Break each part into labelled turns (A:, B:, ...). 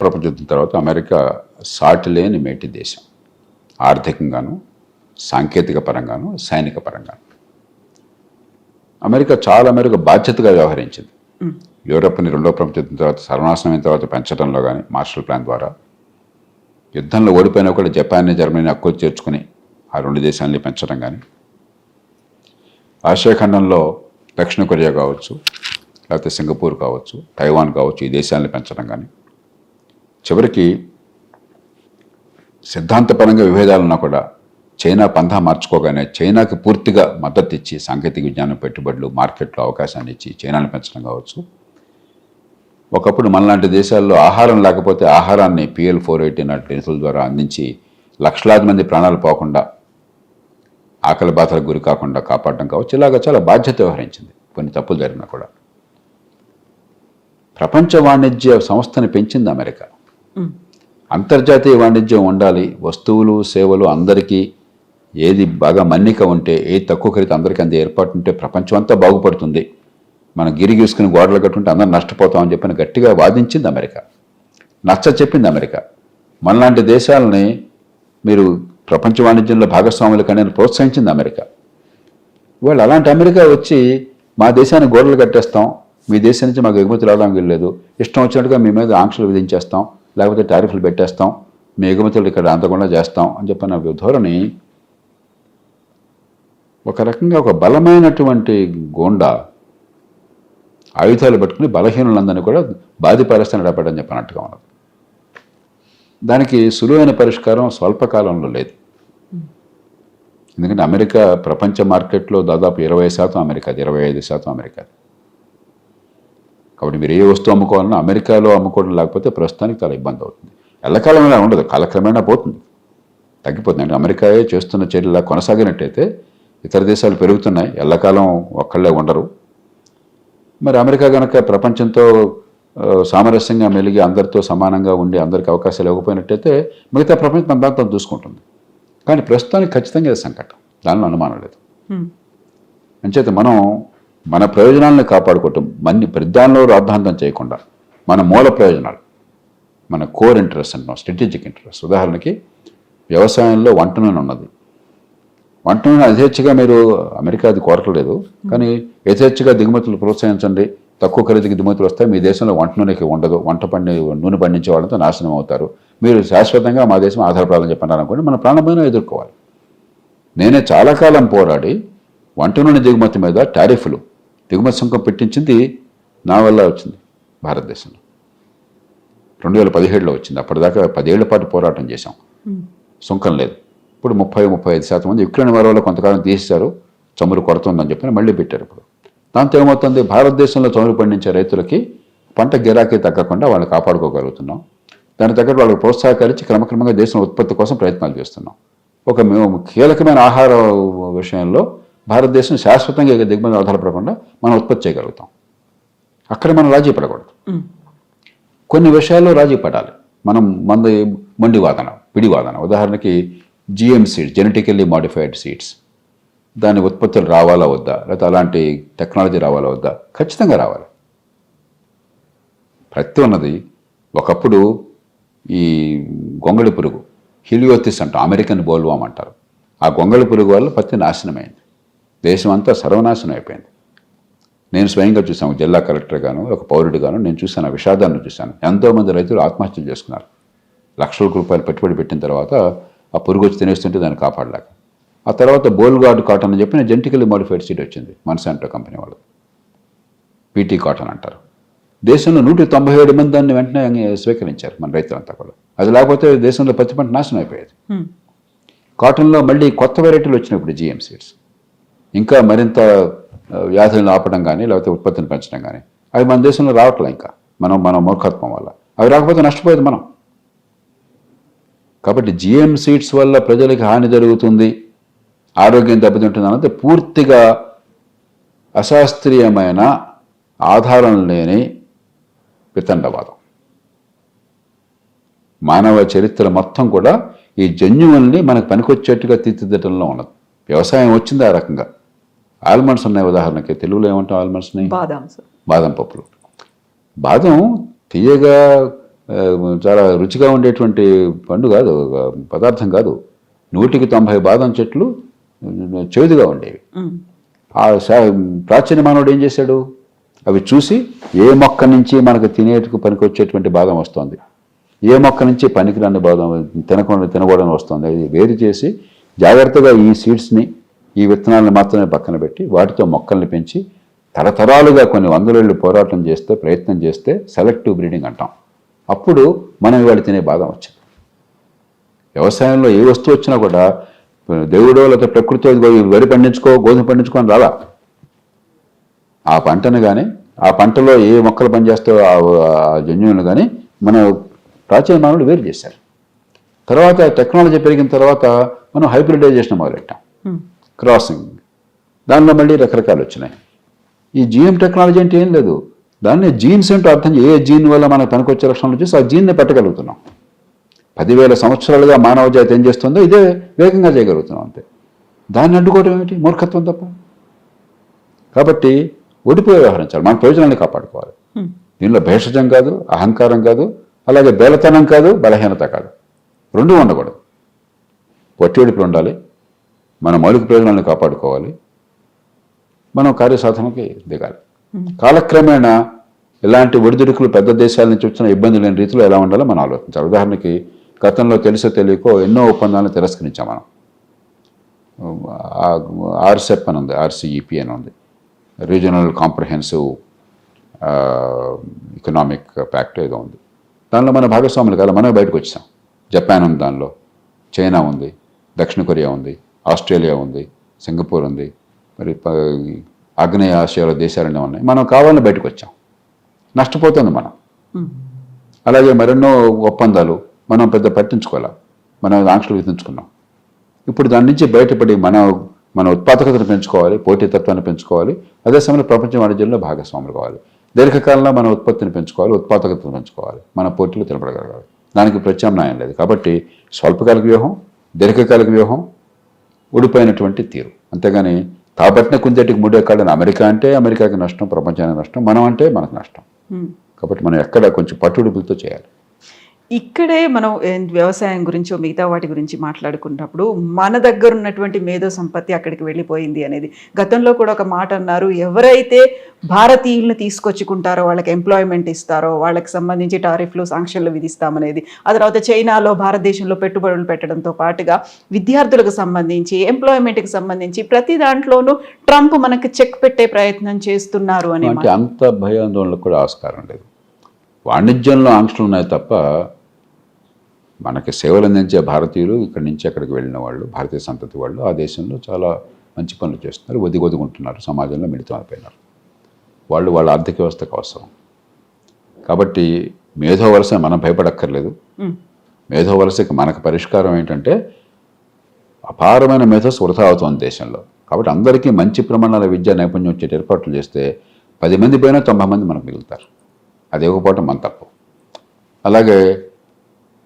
A: ప్రపంచ యుద్ధం తర్వాత అమెరికా సాటి లేని మేటి దేశం, ఆర్థికంగాను, సాంకేతిక పరంగాను, సైనిక పరంగాను. అమెరికా చాలా మేరకు బాధ్యతగా వ్యవహరించింది. యూరప్ని రెండో ప్రపంచ యుద్ధం తర్వాత సర్వనాశనమైన తర్వాత పెంచడంలో కానీ మార్షల్ ప్లాన్ ద్వారా, యుద్ధంలో ఓడిపోయినా కూడా జపాన్ని, జర్మనీని హక్కులు చేర్చుకుని ఆ రెండు దేశాలని పెంచడం కానీ, ఆసియా ఖండంలో దక్షిణ కొరియా కావచ్చు, లేకపోతే సింగపూర్ కావచ్చు, తైవాన్ కావచ్చు, ఈ దేశాలని పెంచడం కానీ, చివరికి సిద్ధాంతపరంగా విభేదాలున్నా కూడా చైనా పంథా మార్చుకోగానే చైనాకి పూర్తిగా మద్దతు ఇచ్చి సాంకేతిక విజ్ఞానం పెట్టుబడులు, మార్కెట్లో అవకాశాన్ని ఇచ్చి చైనాని పెంచడం కావచ్చు. ఒకప్పుడు మనలాంటి దేశాల్లో ఆహారం లేకపోతే ఆహారాన్ని PL-480 నాటి నిధుల ద్వారా అందించి లక్షలాది మంది ప్రాణాలు పోకుండా, ఆకలి బాధలకు గురి కాకుండా కాపాడడం కావచ్చు. ఇలాగ చాలా బాధ్యత వ్యవహరించింది కొన్ని తప్పులు జరిగినా కూడా. ప్రపంచ వాణిజ్య సంస్థని పెంచింది అమెరికా. అంతర్జాతీయ వాణిజ్యం ఉండాలి, వస్తువులు సేవలు అందరికీ ఏది బాగా మన్నిక ఉంటే, ఏది తక్కువ ఖరీదు అందరికీ అందే ఏర్పాటు ఉంటే ప్రపంచం అంతా బాగుపడుతుంది. మనం గిరి గీసుకుని గోడలు కట్టుంటే అందరూ నష్టపోతామని చెప్పని గట్టిగా వాదించింది అమెరికా. నచ్చ చెప్పింది అమెరికా. మనలాంటి దేశాలని మీరు ప్రపంచ వాణిజ్యంలో భాగస్వాములు కానీ ప్రోత్సహించింది అమెరికా. వాళ్ళు అలాంటి అమెరికా వచ్చి మా దేశాన్ని గోడలు కట్టేస్తాం, మీ దేశం నుంచి మాకు ఎగుమతులు రావడానికి వెళ్ళలేదు, ఇష్టం వచ్చినట్టుగా మీ మీద ఆంక్షలు విధించేస్తాం, లేకపోతే టారిఫ్లు పెట్టేస్తాం, మీ ఎగుమతులు ఇక్కడ అందకుండా చేస్తాం అని చెప్పిన ధోరణి ఒక రకంగా ఒక బలమైనటువంటి గోండా ఆయుధాలు పట్టుకుని బలహీనులందరినీ కూడా బాధిపరుస్తాను డబ్బడని చెప్పినట్టుగా ఉన్నది. దానికి సులువైన పరిష్కారం స్వల్పకాలంలో లేదు. ఎందుకంటే అమెరికా ప్రపంచ మార్కెట్లో దాదాపు 20% అమెరికాది, 25% అమెరికాది. కాబట్టి మీరు ఏ వస్తువు అమ్ముకోవాలన్నా అమెరికాలో అమ్ముకోవడం లేకపోతే ప్రస్తుతానికి చాలా ఇబ్బంది అవుతుంది. ఎల్లకాలమైనా ఉండదు, కాలక్రమేణా పోతుంది, తగ్గిపోతుంది. అంటే అమెరికాయే చేస్తున్న చర్యలా కొనసాగినట్టయితే ఇతర దేశాలు పెరుగుతున్నాయి, ఎల్లకాలం ఒక్కళ్ళే ఉండరు. మరి అమెరికా కనుక ప్రపంచంతో సామరస్యంగా మెలిగి అందరితో సమానంగా ఉండి అందరికీ అవకాశాలు ఇవ్వకపోయినట్టయితే మిగతా ప్రపంచం మన దాంతో చూసుకుంటుంది. కానీ ప్రస్తుతానికి ఖచ్చితంగా ఇది సంకటం, దానిలో అనుమానం లేదు. అంచేత మనం మన ప్రయోజనాలను కాపాడుకోవటం, ప్రధానంలో రాద్ధాంతం చేయకుండా మన మూల ప్రయోజనాలు, మన కోర్ ఇంట్రెస్ట్ అంటాం, స్ట్రాటజిక్ ఇంట్రెస్ట్. ఉదాహరణకి వ్యవసాయంలో వంట నూనె ఉన్నది. వంట నూనె యథేచ్ఛగా మీరు అమెరికాది కోరకలేదు, కానీ యథేచ్ఛగా దిగుమతులు ప్రోత్సహించండి, తక్కువ ఖరీదుకి దిగుమతులు వస్తాయి, మీ దేశంలో వంట నూనెకి ఉండదు, నూనె పండించే వాళ్ళతో నాశనం అవుతారు, మీరు శాశ్వతంగా మా దేశం ఆధారపడాలని చెప్పన్నారనుకోండి, మన ప్రాణమైన ఎదుర్కోవాలి. నేనే చాలా కాలం పోరాడి వంట నూనె దిగుమతి మీద టారిఫ్లు, దిగుమతి సుంకం పెట్టించింది నా వల్ల వచ్చింది. భారతదేశంలో 2017లో వచ్చింది. అప్పటిదాకా 10 ఏళ్ల పాటు పోరాటం చేశాం, సుంకం లేదు. ఇప్పుడు 30-35% మంది యుక్రెయిన్ వారి వల్ల కొంతకాలం తీసేశారు, చమురు కొరత ఉందని చెప్పి మళ్ళీ పెట్టారు. ఇప్పుడు దాంతో ఏమవుతుంది, భారతదేశంలో చమురు పండించే రైతులకి పంట గిరాకీ తగ్గకుండా వాళ్ళని కాపాడుకోగలుగుతున్నాం. దానికి తగ్గట్టు వాళ్ళకి ప్రోత్సాహకరించి క్రమక్రమంగా దేశం ఉత్పత్తి కోసం ప్రయత్నాలు చేస్తున్నాం. ఒక కీలకమైన ఆహార విషయంలో భారతదేశం శాశ్వతంగా దిగుమతి ఆధారపడకుండా మనం ఉత్పత్తి చేయగలుగుతాం. అక్కడ మనం రాజీ పడకూడదు. కొన్ని విషయాల్లో రాజీ పడాలి. మనం మొండి వాదన, పిడి వాదన. ఉదాహరణకి GM seeds, genetically modified seeds, దాని ఉత్పత్తులు రావాలా వద్దా, లేకపోతే అలాంటి టెక్నాలజీ రావాలా వద్దా? ఖచ్చితంగా రావాలి. ప్రతి ఉన్నది. ఒకప్పుడు ఈ గొంగళి పురుగు, హీలియోథిస్ అంటాం, అమెరికన్ బోల్వామ్ అంటారు, ఆ గొంగళి పురుగు వల్ల పత్తి నాశనమైంది, దేశం అంతా సర్వనాశనం అయిపోయింది. నేను స్వయంగా చూశాను, జిల్లా కలెక్టర్గాను ఒక పౌరుడిగాను నేను చూశాను, ఆ విషాదాన్ని చూశాను. ఎంతోమంది రైతులు ఆత్మహత్యలు చేసుకున్నారు. లక్షల రూపాయలు పెట్టుబడి పెట్టిన తర్వాత ఆ పురుగు వచ్చి తినేస్తుంటే దాన్ని కాపాడలేక. ఆ తర్వాత బోల్గార్డ్ కాటన్ అని చెప్పిన జెనెటికల్లీ మాడిఫైడ్ సీడ్ వచ్చింది, మన్సాంటో కంపెనీ వాళ్ళు, PT కాటన్ అంటారు. దేశంలో 197 మంది దాన్ని వెంటనే స్వీకరించారు, మన రైతులంతా కూడా. అది లేకపోతే దేశంలో పత్తి పంట నాశనం అయిపోయేది. కాటన్లో మళ్ళీ కొత్త వెరైటీలు వచ్చినప్పుడు GM సీడ్స్ ఇంకా మరింత వ్యాధులను ఆపడం కానీ లేకపోతే ఉత్పత్తిని పెంచడం కానీ అవి మన దేశంలో రావట్లే. ఇంకా మన మూర్ఖత్వం వల్ల అవి రాకపోతే నష్టపోయేది మనం. కాబట్టి GM సీడ్స్ వల్ల ప్రజలకి హాని జరుగుతుంది, ఆరోగ్యం దెబ్బతింటుంది అన్నది పూర్తిగా అశాస్త్రీయమైన, ఆధారం లేని వితండవాదం. మానవ చరిత్ర మొత్తం కూడా ఈ జన్యువుల్ని మనకు పనికొచ్చేట్టుగా తీర్చిదిద్దడంలో ఉన్నది. వ్యవసాయం వచ్చింది ఆ రకంగా. ఆల్మండ్స్ ఉన్నాయి ఉదాహరణకి, తెలుగులో ఏమంటాం ఆల్మండ్స్ని? బాదం పప్పులు. బాదం తీయగా చాలా రుచిగా ఉండేటువంటి పండు కాదు, పదార్థం కాదు. 190 బాదం చెట్లు చేదుగా ఉండేవి. ఆ ప్రాచీన మానవుడు ఏం చేశాడు, అవి చూసి ఏ మొక్క నుంచి మనకు తినేందుకు పనికొచ్చేటువంటి బాదం వస్తుంది, ఏ మొక్క నుంచి పనికిరాని బాదం తినకూడని వస్తుంది, అది వేరు చేసి జాగ్రత్తగా ఈ సీడ్స్ని, ఈ విత్తనాలను మాత్రమే పక్కన పెట్టి వాటితో మొక్కల్ని పెంచి తరతరాలుగా కొన్ని వందలేళ్ళు పోరాటం చేస్తే, ప్రయత్నం చేస్తే సెలెక్టివ్ బ్రీడింగ్ అంటాం. అప్పుడు మనం ఇవాళ తినే బాదం వచ్చింది. వ్యవసాయంలో ఏ వస్తువు వచ్చినా కూడా దేవుడో లేకపోతే ప్రకృతి వరి పండించుకో, గోధుమ పండించుకో అని రాలా. ఆ పంటను కానీ, ఆ పంటలో ఏ మొక్కలు పనిచేస్తాయో ఆ జన్యువులను కానీ మన ప్రాచీన మానవులు వేరు చేశారు. తర్వాత టెక్నాలజీ పెరిగిన తర్వాత మనం హైబ్రిడైజేషన్ మొదలెట్టాం, క్రాసింగ్. దానిలో మళ్ళీ రకరకాలు వచ్చినాయి. ఈ జీఎం టెక్నాలజీ అంటే ఏం లేదు, దాన్ని జీన్స్ ఏంటో అర్థం, ఏ జీన్ వల్ల మనకు పనికొచ్చే లక్షణాలు చూసి ఆ జీన్ని పెట్టగలుగుతున్నాం. 10,000 సంవత్సరాలుగా మానవ జాతి ఏం చేస్తుందో ఇదే వేగంగా చేయగలుగుతున్నాం అంతే. దాన్ని అడ్డుకోవడం ఏమిటి, మూర్ఖత్వం తప్ప. కాబట్టి ఓడిపోయి వ్యవహరించాలి, మన ప్రయోజనాన్ని కాపాడుకోవాలి. దీనిలో భేషజం కాదు, అహంకారం కాదు, అలాగే బేలతనం కాదు, బలహీనత కాదు, రెండూ ఉండకూడదు. పొట్టివడిపులు ఉండాలి, మన మౌలిక ప్రయోజనాలను కాపాడుకోవాలి, మనం కార్యసాధనకి దిగాలి. కాలక్రమేణా ఇలాంటి ఒడిదుడుకులు పెద్ద దేశాల నుంచి వచ్చిన ఇబ్బంది లేని రీతిలో ఎలా ఉండాలో మనం ఆలోచించాలి. ఉదాహరణకి గతంలో తెలుసో తెలియకో ఎన్నో ఒప్పందాలను తిరస్కరించాం మనం. ఆర్సెప్ అని ఉంది, ఆర్సీఈపీ అని ఉంది, రీజనల్ కాంప్రహెన్సివ్ ఎకనామిక్ ప్యాక్ట్ ఏదో ఉంది. దానిలో మన భాగస్వాములు కాదు, మనమే బయటకు వచ్చాం. జపాన్ ఉంది దానిలో, చైనా ఉంది, దక్షిణ కొరియా ఉంది, ఆస్ట్రేలియా ఉంది, సింగపూర్ ఉంది, మరి ఆగ్నేయ ఆసియాలో దేశాలన్నీ ఉన్నాయి. మనం కావాలని బయటకు వచ్చాం, నష్టపోతుంది మనం. అలాగే మరెన్నో ఒప్పందాలు మనం పెద్ద పట్టించుకోవాలి, మనం ఆంక్షలు విధించుకున్నాం. ఇప్పుడు దాని నుంచి బయటపడి మన ఉత్పాదకతను పెంచుకోవాలి, పోటీతత్వాన్ని పెంచుకోవాలి, అదే సమయంలో ప్రపంచ వాణిజ్యంలో భాగస్వాములు కావాలి. దీర్ఘకాలంలో మన ఉత్పత్తిని పెంచుకోవాలి, ఉత్పాదకతను పెంచుకోవాలి, మన పోటీలు తినపడగలగాలి. దానికి ప్రత్యామ్నాయం లేదు. కాబట్టి స్వల్పకాలిక వ్యూహం, దీర్ఘకాలిక వ్యూహం, ఊడిపోయినటువంటి తీరు. అంతేగాని తాబట్టిన కుందేటికి మూడే కాళ్ళని అమెరికా అంటే అమెరికాకి నష్టం, ప్రపంచానికి నష్టం, మనం అంటే మనకు నష్టం. కాబట్టి మనం ఎక్కడ కొంచెం పట్టుడుపులతో చేయాలి.
B: ఇక్కడే మనం వ్యవసాయం గురించి మిగతా వాటి గురించి మాట్లాడుకున్నప్పుడు మన దగ్గర ఉన్నటువంటి మేధో సంపత్తి అక్కడికి వెళ్ళిపోయింది అనేది గతంలో కూడా ఒక మాట అన్నారు. ఎవరైతే భారతీయులను తీసుకొచ్చుకుంటారో వాళ్ళకి ఎంప్లాయ్మెంట్ ఇస్తారో వాళ్ళకి సంబంధించి టారిఫ్లు, సాంక్షన్లు విధిస్తామనేది. ఆ తర్వాత చైనాలో భారతదేశంలో పెట్టుబడులు పెట్టడంతో పాటుగా విద్యార్థులకు సంబంధించి, ఎంప్లాయ్మెంట్కి సంబంధించి ప్రతి దాంట్లోనూ ట్రంప్ మనకి చెక్ పెట్టే ప్రయత్నం చేస్తున్నారు అని.
A: అంటే అంత భయాందోళనకు కూడా ఆస్కారం లేదు. వాణిజ్యంలో ఆంక్షలు ఉన్నాయి తప్ప మనకి సేవలు అందించే భారతీయులు ఇక్కడి నుంచి అక్కడికి వెళ్ళిన వాళ్ళు, భారతీయ సంతతి వాళ్ళు ఆ దేశంలో చాలా మంచి పనులు చేస్తున్నారు, ఒదిగొదుకుంటున్నారు, సమాజంలో మిళితమైపోయినారు. వాళ్ళు వాళ్ళ ఆర్థిక వ్యవస్థకు అవసరం. కాబట్టి మేధో వలస మనం భయపడక్కర్లేదు. మేధో వలసకి మనకు పరిష్కారం ఏంటంటే అపారమైన మేధస్సు వృధా అవుతుంది దేశంలో. కాబట్టి అందరికీ మంచి ప్రమాణాల విద్యా నైపుణ్యం వచ్చే ఏర్పాట్లు చేస్తే 10 మంది పోయినా 90 మంది మనకు మిగులుతారు. అది ఇవ్వకపోవటం మన తప్పు. అలాగే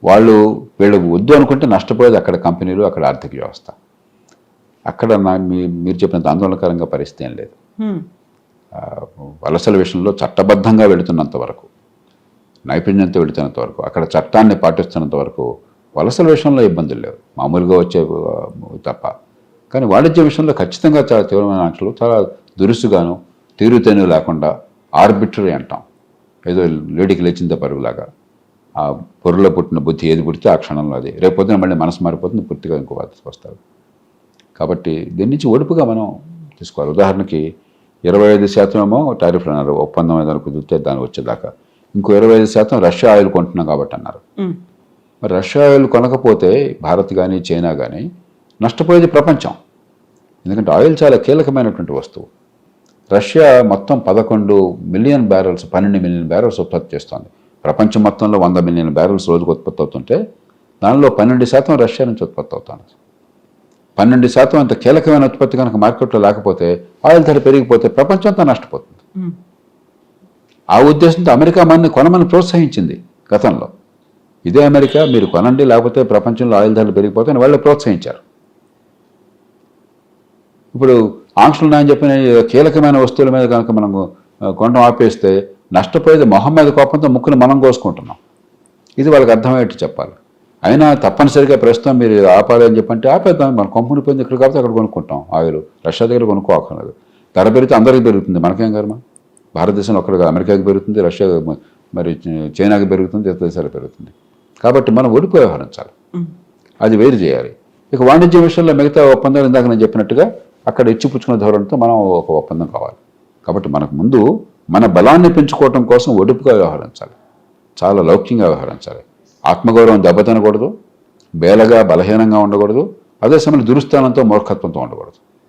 A: వాళ్ళు వీళ్ళకి వద్దు అనుకుంటే నష్టపోయేది అక్కడ కంపెనీలు, అక్కడ ఆర్థిక వ్యవస్థ. అక్కడ మీరు చెప్పినంత ఆందోళనకరంగా పరిస్థితి ఏం లేదు. వలసల విషయంలో చట్టబద్ధంగా వెళుతున్నంత వరకు, నైపుణ్యంతో వెళుతున్నంత వరకు, అక్కడ చట్టాన్ని పాటిస్తున్నంత వరకు వలసల విషయంలో ఇబ్బందులు లేవు, మామూలుగా వచ్చే తప్ప. కానీ వాణిజ్య విషయంలో ఖచ్చితంగా చాలా తీవ్రమైన ఆంక్షలు, చాలా దురుసుగాను, తీరుతేను లేకుండా ఆర్బిటరీ అంటాం. ఏదో లేడికి లేచిందే పరుగులాగా ఆ పొరలో పుట్టిన బుద్ధి ఏది పుడితే ఆ క్షణంలో అది, రేపు పొద్దున మళ్ళీ మనసు మారిపోతుంది, పూర్తిగా ఇంకో వస్తారు. కాబట్టి దీని నుంచి ఒడుపుగా మనం తీసుకోవాలి. ఉదాహరణకి 25% ఏమో టారిఫ్లు అన్నారు, ఒప్పందం ఏదైనా కుదిరితే దానికి వచ్చేదాకా. ఇంకో 25% రష్యా ఆయిల్ కొంటున్నాం కాబట్టి అన్నారు. మరి రష్యా ఆయిల్ కొనకపోతే భారత్ కానీ చైనా కానీ నష్టపోయేది ప్రపంచం. ఎందుకంటే ఆయిల్ చాలా కీలకమైనటువంటి వస్తువు. రష్యా మొత్తం 11 మిలియన్ బ్యారెల్స్, 12 మిలియన్ బ్యారెల్స్ ఉత్పత్తి చేస్తుంది. ప్రపంచం మొత్తంలో 100 మిలియన్ బ్యారెల్స్ రోజుకు ఉత్పత్తి అవుతుంటే దానిలో 12% రష్యా నుంచి ఉత్పత్తి అవుతుంది. 12% అంత కీలకమైన ఉత్పత్తి కనుక మార్కెట్లో లేకపోతే, ఆయిల్ ధర పెరిగిపోతే ప్రపంచం అంతా నష్టపోతుంది. ఆ ఉద్దేశంతో అమెరికా మనని కొనమని ప్రోత్సహించింది గతంలో. ఇదే అమెరికా మీరు కొనండి లేకపోతే ప్రపంచంలో ఆయిల్ ధరలు పెరిగిపోతాయని వాళ్ళు ప్రోత్సహించారు. ఇప్పుడు ఆంక్షలు ఉన్నాయని చెప్పిన కీలకమైన వస్తువుల మీద కనుక మనం కొనడం ఆపేస్తే నష్టపోయేది మొహం మీద కోపంతో ముక్కును మనం కోసుకుంటున్నాం. ఇది వాళ్ళకి అర్థమయ్యేట్టు చెప్పాలి. అయినా తప్పనిసరిగా ప్రస్తుతం మీరు ఇది ఆపాలి అని చెప్పంటే ఆపేద్దాం. మన కొంపని పోయింది ఇక్కడ కాబట్టి అక్కడ కొనుక్కుంటాం ఆయిల్. రష్యా దగ్గర కొనుక్కోకర్లేదు. ధర పెరిగితే అందరికీ పెరుగుతుంది, మనకేం కర్మ. భారతదేశంలో ఒక్కడిగా అమెరికాకి పెరుగుతుంది, రష్యా మరి చైనాకి పెరుగుతుంది, ఇతర దేశాలకు పెరుగుతుంది. కాబట్టి మనం ఒడిపో వ్యవహరించాలి, అది వేరు చేయాలి. ఇక వాణిజ్య విషయంలో మిగతా ఒప్పందాలు ఇందాక నేను చెప్పినట్టుగా అక్కడ ఇచ్చిపుచ్చుకున్న ధోరణితో మనం ఒక ఒప్పందం కావాలి. కాబట్టి మనకు ముందు మన బలాన్ని పెంచుకోవడం కోసం ఒడుపుగా వ్యవహరించాలి, చాలా లౌక్యంగా వ్యవహరించాలి. ఆత్మగౌరవం దెబ్బతినకూడదు, బేలగా బలహీనంగా ఉండకూడదు, అదే సమయంలో దురుస్థానంతో మూర్ఖత్వంతో ఉండకూడదు.